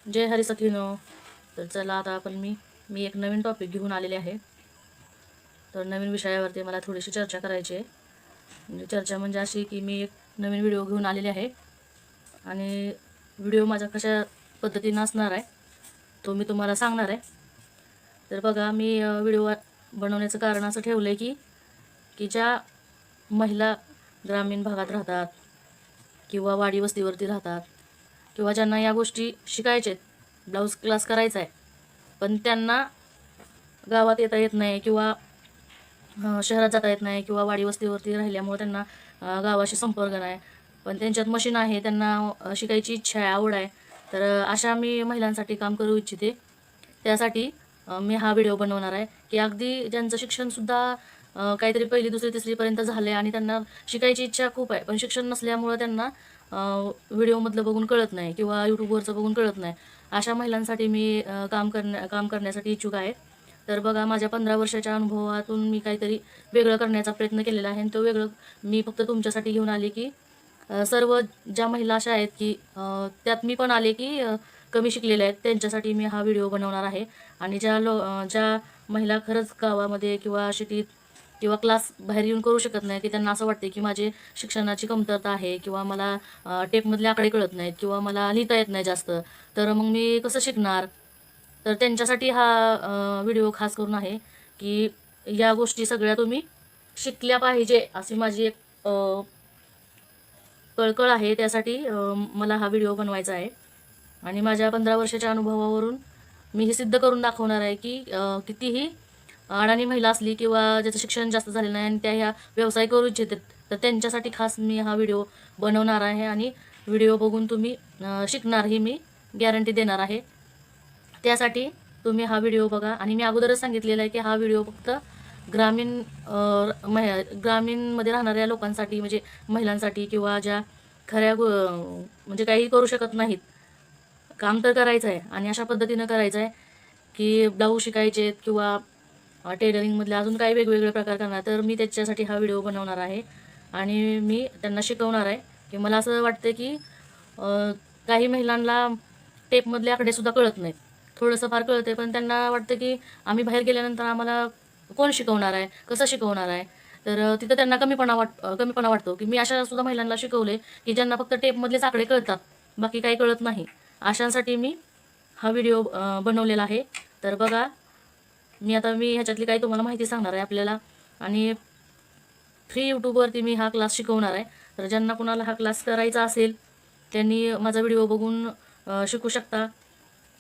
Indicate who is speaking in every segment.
Speaker 1: जय हरी सखीनो. तर चला आता मी एक नवीन टॉपिक घेऊन आलेले आहे. तर नवीन विषयावरती मला थोडीशी चर्चा करायची आहे. म्हणजे चर्चा म्हणजे अशी की मी एक नवीन व्हिडिओ घेऊन आलेले आहे आणि व्हिडिओ माझा कशा पद्धतीनं असणार आहे तो मी तुम्हाला सांगणार आहे. तर बघा, मी व्हिडिओ बनवण्याचं कारण असं ठेवलं आहे की ज्या महिला ग्रामीण भागात राहतात किंवा वाडी वस्तीवरती राहतात किंवा ज्यांना या गोष्टी शिकायच्या आहेत, ब्लाऊज क्लास करायचा आहे, पण त्यांना गावात येता येत नाही किंवा शहरात जाता येत नाही किंवा वाडी वस्तीवरती राहिल्यामुळे त्यांना गावाशी संपर्क नाही, पण त्यांच्यात मशीन आहे, त्यांना शिकायची इच्छा आहे, आवड आहे. तर अशा मी महिलांसाठी काम करू इच्छिते. त्यासाठी मी हा व्हिडिओ बनवणार आहे की अगदी ज्यांचं शिक्षणसुद्धा काहीतरी पहिली दुसरी तिसरीपर्यंत झाले आणि त्यांना शिकायची इच्छा खूप आहे, पण शिक्षण नसल्यामुळं त्यांना व्हिडिओमधलं बघून कळत नाही किंवा यूट्यूबवरचं बघून कळत नाही. अशा महिलांसाठी मी काम करण्यासाठी इच्छुक आहे. तर बघा, माझ्या 15 वर्षाच्या अनुभवातून मी काहीतरी वेगळं करण्याचा प्रयत्न केलेला आहे आणि तो वेगळं मी फक्त तुमच्यासाठी घेऊन आले की सर्व ज्या महिला अशा आहेत की त्यात मी पण आले की कमी शिकलेल्या आहेत, त्यांच्यासाठी मी हा व्हिडिओ बनवणार आहे. आणि ज्या महिला खरंच गावामध्ये किंवा सिटीत किंवा क्लास बाहेर येऊन करू शकत नाही, की त्यांना असं वाटते की माझे शिक्षणाची कमतरता आहे किंवा मला टेपमधले आकडे कळत नाहीत किंवा मला लिहिता येत नाही जास्त, तर मग मी कसं शिकणार. तर त्यांच्यासाठी हा व्हिडिओ खास करून आहे की या गोष्टी सगळ्या तुम्ही शिकल्या पाहिजे अशी माझी एक कळकळ आहे. त्यासाठी मला हा व्हिडिओ बनवायचा आहे आणि माझ्या 15 वर्षाच्या अनुभवावरून मी हे सिद्ध करून दाखवणार आहे की कितीही अडाणी महिला असली किंवा ज्याचं शिक्षण जास्त झालेलं नाही आणि त्या ह्या व्यवसाय करू इच्छितात, तर त्यांच्यासाठी खास मी हा व्हिडिओ बनवणार आहे आणि व्हिडिओ बघून तुम्ही शिकणार ही मी गॅरंटी देणार आहे. त्यासाठी तुम्ही हा व्हिडिओ बघा. आणि मी अगोदरच सांगितलेलं आहे की हा व्हिडिओ फक्त ग्रामीणमध्ये राहणाऱ्या लोकांसाठी, म्हणजे महिलांसाठी किंवा ज्या म्हणजे काही करू शकत नाहीत, काम तर करायचं आहे आणि अशा पद्धतीनं करायचं आहे की ब्लाऊज शिकायचे आहेत किंवा टेलरिंगमधले अजून काही वेगवेगळे प्रकार करणार, तर मी त्याच्यासाठी हा व्हिडिओ बनवणार आहे आणि मी त्यांना शिकवणार आहे. की मला असं वाटतं की काही महिलांना टेपमधले आकडेसुद्धा कळत नाहीत, थोडंसं फार कळते, पण त्यांना वाटतं की आम्ही बाहेर गेल्यानंतर आम्हाला कोण शिकवणार आहे, कसं शिकवणार आहे. तर तिथं त्यांना कमीपणा वाटतो की मी अशा सुद्धा महिलांना शिकवले की ज्यांना फक्त टेपमधलेच आकडे कळतात, बाकी काही कळत नाही. अशांसाठी मी हा व्हिडिओ बनवलेला आहे. तर बघा, मी ह्याच्यातली काही तुम्हाला माहिती सांगणार आहे आपल्याला आणि फ्री यूट्यूबवरती मी हा क्लास शिकवणार आहे. तर ज्यांना कुणाला हा क्लास करायचा असेल त्यांनी माझा व्हिडिओ बघून शिकू शकता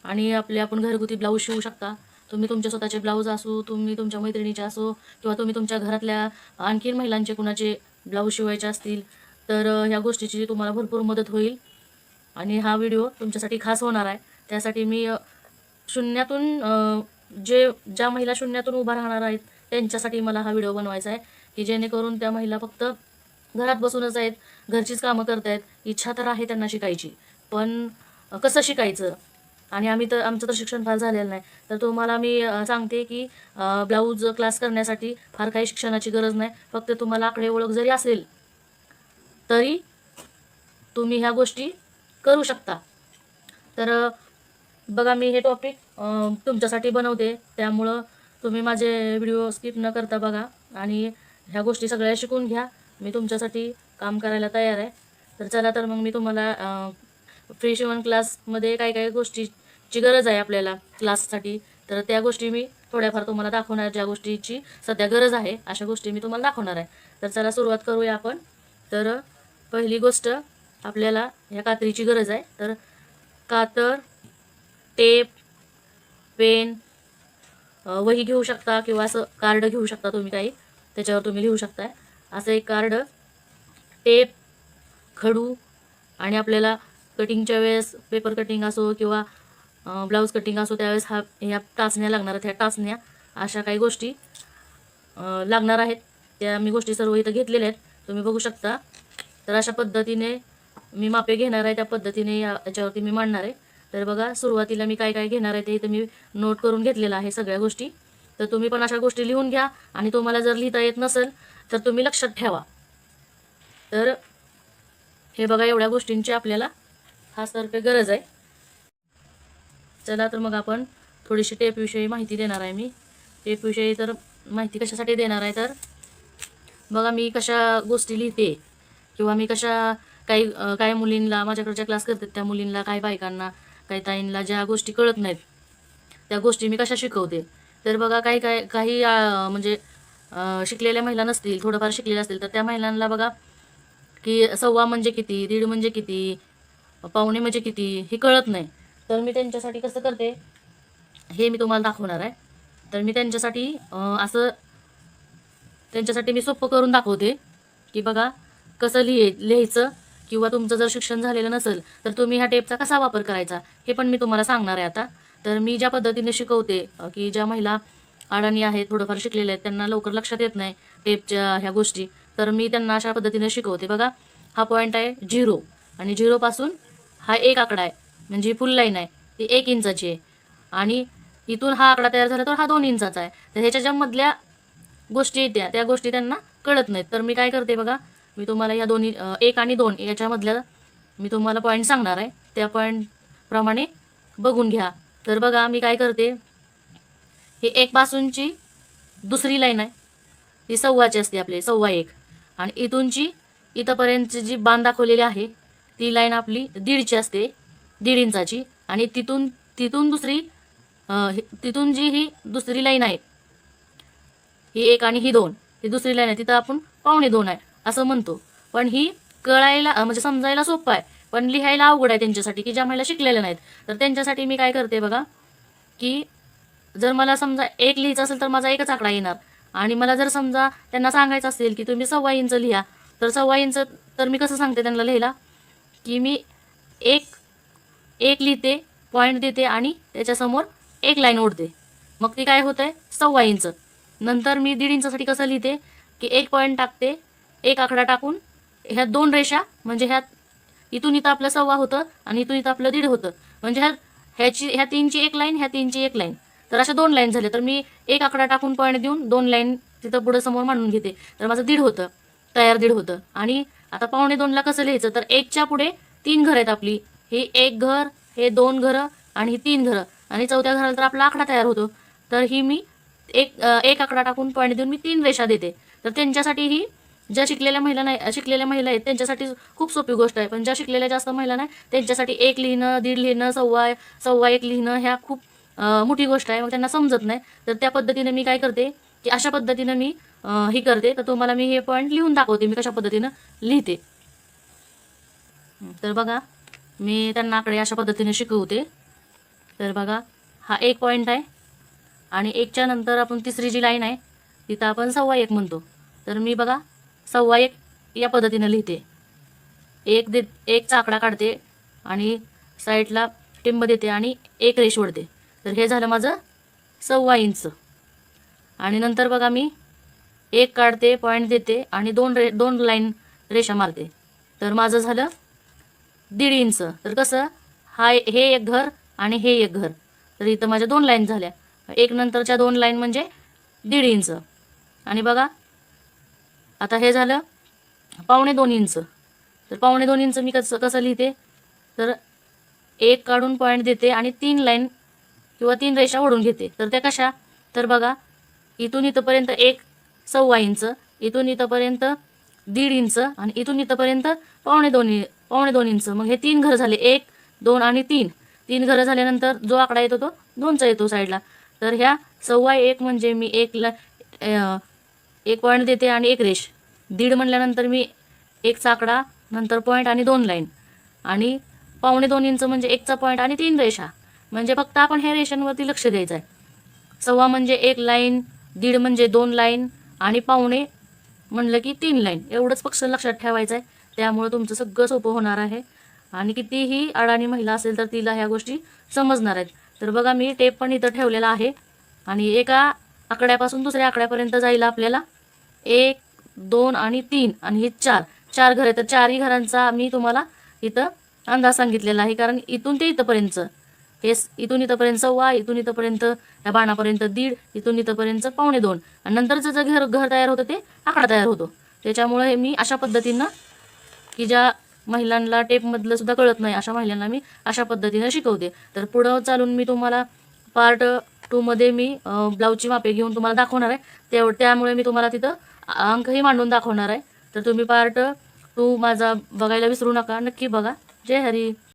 Speaker 1: आणि आपण घरगुती ब्लाऊज शिवू शकता. तुम्ही तुमच्या स्वतःचे ब्लाऊज असो, तुम्ही तुमच्या मैत्रिणीचे असो किंवा तुम्ही तुमच्या घरातल्या आणखीन महिलांचे कुणाचे ब्लाऊज शिवायचे असतील, तर ह्या गोष्टीची तुम्हाला भरपूर मदत होईल आणि हा व्हिडिओ तुमच्यासाठी खास होणार आहे. त्यासाठी मी शून्यातून ज्या महिला शून्यातून उभा राहणार आहेत त्यांच्यासाठी मला हा व्हिडिओ बनवायचा आहे की जेणेकरून त्या महिला फक्त घरात बसूनच आहेत, घरचीच कामं करत आहेत, इच्छा तर आहे त्यांना शिकायची, पण कसं शिकायचं. आणि आमचं तर शिक्षण फार झालेलं नाही, तर तुम्हाला मी सांगते की ब्लाऊज क्लास करण्यासाठी फार काही शिक्षणाची गरज नाही. फक्त तुम्हाला आकडे ओळख जरी असेल तरी तुम्ही ह्या गोष्टी करू शकता. तर बघा, मी हे टॉपिक तुमच्यासाठी बनवते, त्यामुळं तुम्ही माझे व्हिडिओ स्किप न करता बघा आणि ह्या गोष्टी सगळ्या शिकून घ्या. मी तुमच्यासाठी काम करायला तयार आहे. तर चला, तर मग मी तुम्हाला फ्री शिवण क्लासमध्ये काय काय गोष्टीची गरज आहे आपल्याला क्लाससाठी, तर त्या गोष्टी मी थोड्याफार तुम्हाला दाखवणार. ज्या गोष्टीची सध्या गरज आहे अशा गोष्टी मी तुम्हाला दाखवणार आहे. तर चला सुरुवात करूया आपण. तर पहिली गोष्ट, आपल्याला ह्या कात्रीची गरज आहे. तर कातर, टेप, पेन, वही घेऊ शकता किंवा असं कार्ड घेऊ शकता तुम्ही, काही त्याच्यावर तुम्ही लिहू शकताय असं एक कार्ड, टेप, खडू आणि आपल्याला कटिंगच्या वेळेस पेपर कटिंग असो किंवा ब्लाऊज कटिंग असो त्यावेळेस ह्या टाचण्या लागणार आहेत. ह्या टाचण्या अशा काही गोष्टी लागणार आहेत. त्या मी गोष्टी सर्व इथं घेतलेल्या आहेत, तुम्ही बघू शकता. तर अशा पद्धतीने मी मापे घेणार आहे, त्या पद्धतीने याच्यावरती मी मांडणार आहे. तर बघा, सुरुवातीला मी काय काय घेणार आहे ते इथं मी नोट करून घेतलेलं आहे सगळ्या गोष्टी. तर तुम्ही पण अशा गोष्टी लिहून घ्या आणि तुम्हाला जर लिहिता येत नसेल तर तुम्ही लक्षात ठेवा. तर हे बघा, एवढ्या गोष्टींची आपल्याला खास तर्फे गरज आहे. चला तर मग आपण थोडीशी टेपविषयी माहिती देणार आहे मी. टेपविषयी तर माहिती कशासाठी देणार आहे तर बघा, मी कशा गोष्टी लिहिते किंवा मी कशा काही मुलींना, माझ्याकडच्या क्लास करतात त्या मुलींना, काही बायकांना, काही ताईंना ज्या गोष्टी कळत नाहीत त्या गोष्टी मी कशा शिकवते. तर बघा, काही म्हणजे शिकलेल्या महिला नसतील, थोडंफार शिकलेल्या असतील, तर त्या महिलांना बघा की सव्वा म्हणजे किती, दीड म्हणजे किती, पावणे म्हणजे किती हे कळत नाही. तर मी त्यांच्यासाठी कसं करते हे मी तुम्हाला दाखवणार आहे. तर मी त्यांच्यासाठी त्यांच्यासाठी मी सोपं करून दाखवते की बघा कसं लिहायचं, किंवा तुमचं जर शिक्षण झालेलं नसेल तर तुम्ही ह्या टेपचा कसा वापर करायचा हे पण मी तुम्हाला सांगणार आहे आता. तर मी ज्या पद्धतीने शिकवते की ज्या महिला अडाणी आहेत, थोडंफार शिकलेल्या आहेत, त्यांना लवकर लक्षात येत नाही टेपच्या ह्या गोष्टी, तर मी त्यांना अशा पद्धतीने शिकवते. बघा, हा पॉईंट आहे 0 आणि 0 पासून हा एक आकडा आहे, म्हणजे फुल लाईन आहे ती 1 इंचाची आहे, आणि इथून हा आकडा तयार झाला तर हा 2 इंचाचा आहे. तर ह्याच्या ज्या मधल्या गोष्टी येत्या त्या गोष्टी त्यांना कळत नाहीत. तर मी काय करते बघा, मी तुम्हाला या दोन्ही 1 आणि 2 याच्यामधल्या मी तुम्हाला पॉईंट सांगणार आहे, त्या पॉईंट प्रमाणे बघून घ्या. तर बघा मी काय करते, ही 1 पासूनची दुसरी लाईन आहे ही सव्वाची असते, आपली 1.25, आणि इथूनची इथंपर्यंतची जी बाण दाखवलेली आहे ती लाईन आपली 1.5ची असते, 1.5 इंचाची. आणि तिथून तिथून जी ही दुसरी लाईन आहे, ही 1 आणि ही 2, ही दुसरी लाईन आहे, तिथं आपण पावणे 2 आहे असं म्हणतो. पण ही कळायला म्हणजे समजायला सोपं आहे, पण लिहायला अवघड आहे त्यांच्यासाठी की ज्या महिला शिकलेल्या नाहीत. तर त्यांच्यासाठी मी काय करते बघा, की जर मला समजा 1 लिहायचं असेल तर माझा एकच आकडा येणार, आणि मला जर समजा त्यांना सांगायचं असेल की तुम्ही 1.25 इंच लिहा, तर 1.25 इंच तर मी कसं सांगते त्यांना लिहायला, की मी एक लिहिते, पॉईंट देते आणि त्याच्यासमोर एक लाईन ओढते, मग ती काय होतं आहे 1.25 इंच. नंतर मी 1.5 इंचासाठी कसं लिहिते, की एक पॉईंट टाकते, एक आकडा टाकून ह्या 2 रेषा, म्हणजे इथून इथं आपलं 1.25 होतं आणि इथून इथं आपलं 1.5 होतं, म्हणजे ह्या 3ची एक लाईन, ह्या 3ची एक लाईन, तर अशा 2 लाईन झाल्या. तर मी एक आकडा टाकून पॉईंट देऊन 2 लाईन तिथं पुढं समोर मांडून घेते, तर माझं 1.5 होतं तयार, 1.5 होतं. आणि आता पावणे 2ला कसं लिहायचं, तर 1च्या पुढे 3 घरं आहेत आपली, हे 1 घर, हे 2 घरं आणि ही 3 घरं, आणि चौथ्या घराला तर आपला आकडा तयार होतो. तर ही मी एक आकडा टाकून पॉईंट देऊन मी 3 रेषा देते. तर त्यांच्यासाठी ही ज्या शिकलेल्या महिला आहेत त्यांच्यासाठी खूप सोपी गोष्ट आहे, पण ज्या शिकलेल्या जास्त महिला नाही त्यांच्यासाठी 1 लिहिणं, 1.5 लिहिणं, सव्वा 1 लिहिणं ह्या खूप मोठी गोष्ट आहे, मग त्यांना समजत नाही. तर त्या पद्धतीने मी काय करते, की अशा पद्धतीनं मी ही करते. तर तुम्हाला मी हे पॉईंट लिहून दाखवते मी कशा पद्धतीनं लिहिते. तर बघा, मी त्यांना आकडे अशा पद्धतीने शिकवते. तर बघा, हा 1 पॉईंट आहे, आणि 1च्या नंतर आपण तिसरी जी लाईन आहे तिथं आपण 1.25 म्हणतो. तर मी बघा 1.25 या पद्धतीनं लिहिते, 1चा आकडा काढते आणि साईडला टिंब देते आणि एक रेष ओढते. तर हे झालं माझं 1.25 इंच. आणि नंतर बघा मी 1 काढते, पॉईंट देते आणि 2 लाईन रेषा मारते, तर माझं झालं 1.5 इंच. तर कसं, हे एक घर आणि हे एक घर, तर इथं माझ्या 2 लाईन झाल्या, एक नंतरच्या 2 लाईन म्हणजे 1.5 इंच. आणि बघा आता हे झालं पावणे 2 इंच. तर पावणे 2 इंच मी कसं लिहिते, तर 1 काढून पॉईंट देते आणि 3 लाईन किंवा 3 रेषा ओढून घेते. तर त्या कशा, तर बघा इथून इथंपर्यंत 1.25 इंच, इथून इथंपर्यंत 1.5 इंच, आणि इथून इथंपर्यंत पावणे 2 इंच. मग हे 3 घरं झाले, 1, 2 आणि 3 घरं झाल्यानंतर जो आकडा येतो तो 2चा येतो साईडला. तर ह्या 1.25 म्हणजे मी एक पॉईंट देते आणि एक रेष, 1.5 म्हणल्यानंतर मी 1चा आकडा, नंतर पॉईंट आणि 2 लाईन, आणि पावणे 2 इंच म्हणजे 1चा पॉईंट आणि 3 रेषा. म्हणजे फक्त आपण ह्या रेषांवरती लक्ष द्यायचं आहे. 1.25 म्हणजे 1 लाईन, 1.5 म्हणजे 2 लाईन, आणि पावणे म्हणलं की 3 लाईन, एवढंच फक्त लक्षात ठेवायचं आहे. त्यामुळे तुमचं सगळं सोपं होणार आहे, आणि कितीही अडाणी महिला असेल तर तिला ह्या गोष्टी समजणार आहेत. तर बघा मी टेप पण इथं ठेवलेला आहे, आणि एका आकड्यापासून दुसऱ्या आकड्यापर्यंत जायला आपल्याला 1, 2 आणि 3 आणि हे 4 घर आहेत. तर 4ही घरांचा मी तुम्हाला इथं अंदाज सांगितलेला आहे, कारण इथून ते इथंपर्यंत इथून इथंपर्यंत 1.25, इथून इथंपर्यंत या बाणापर्यंत 1.5, इथून इथंपर्यंत पावणे 2, आणि नंतरचं जे घर तयार होतं ते आकडा तयार होतो. त्याच्यामुळे मी अशा पद्धतीनं की ज्या महिलांना टेपमधलं सुद्धा कळत नाही अशा महिलांना मी अशा पद्धतीने शिकवते. तर पुढं चालून मी तुम्हाला पार्ट 2मध्ये मी ब्लाऊजची मापे घेऊन तुम्हाला दाखवणार आहे. त्यामुळे मी तुम्हाला तिथं अंकही मांडून दाखवणार आहे. तर तुम्ही पार्ट 2 माझा बघायला विसरू नका. नक्की बघा. जय हरी.